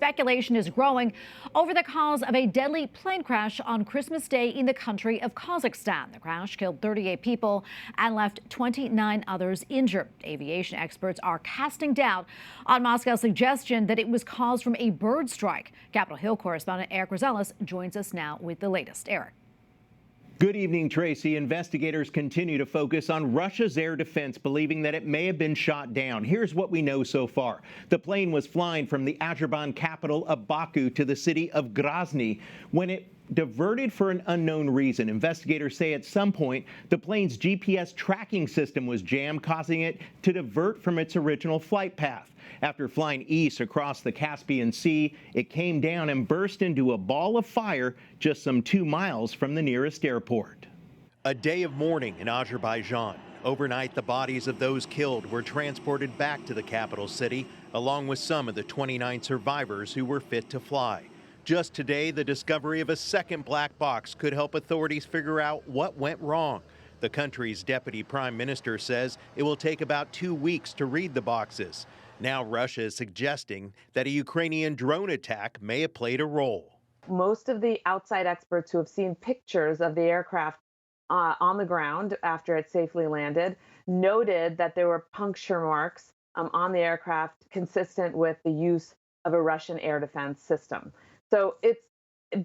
speculation is growing over the cause of a deadly plane crash on Christmas Day in the country of Kazakhstan. The crash killed 38 people and left 29 others injured. Aviation experts are casting doubt on Moscow's suggestion that it was caused from a bird strike. Capitol Hill correspondent Eric Rosales joins us now with the latest. Eric. Good evening, Tracy. Investigators continue to focus on Russia's air defense, believing that it may have been shot down. Here's what we know so far. The plane was flying from the Azerbaijan capital of Baku to the city of Grozny when it diverted for an unknown reason. Investigators say at some point the plane's GPS tracking system was jammed, causing it to divert from its original flight path. After flying east across the Caspian Sea, it came down and burst into a ball of fire just some 2 miles from the nearest airport. A day of mourning in Azerbaijan. Overnight, the bodies of those killed were transported back to the capital city, along with some of the 29 survivors who were fit to fly. Just today, the discovery of a second black box could help authorities figure out what went wrong. The country's deputy prime minister says it will take about 2 weeks to read the boxes. Now Russia is suggesting that a Ukrainian drone attack may have played a role. Most of the outside experts who have seen pictures of the aircraft on the ground after it safely landed noted that there were puncture marks on the aircraft consistent with the use of a Russian air defense system. So it's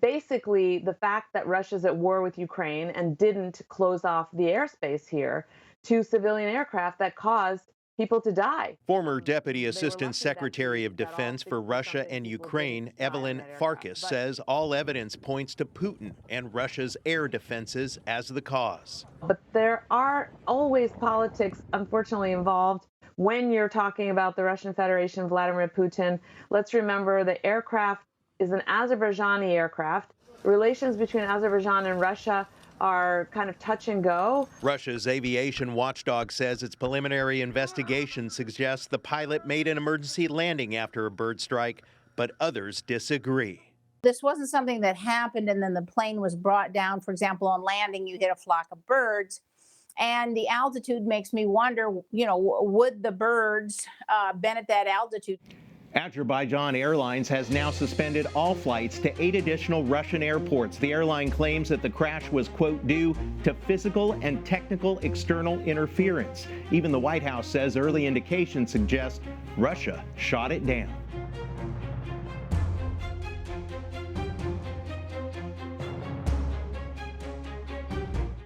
basically the fact that Russia's at war with Ukraine and didn't close off the airspace here to civilian aircraft that caused people to die. Former Deputy Assistant Secretary of Defense for Russia and Ukraine, Evelyn Farkas, says all evidence points to Putin and Russia's air defenses as the cause. But there are always politics, unfortunately, involved when you're talking about the Russian Federation, Vladimir Putin. Let's remember the aircraft is an Azerbaijani aircraft. Relations between Azerbaijan and Russia are kind of touch and go. Russia's aviation watchdog says its preliminary investigation suggests the pilot made an emergency landing after a bird strike, but others disagree. This wasn't something that happened and then the plane was brought down. For example, on landing, you hit a flock of birds. And the altitude makes me wonder, would the birds been at that altitude? Azerbaijan Airlines has now suspended all flights to 8 additional Russian airports. The airline claims that the crash was, quote, due to physical and technical external interference. Even the White House says early indications suggest Russia shot it down.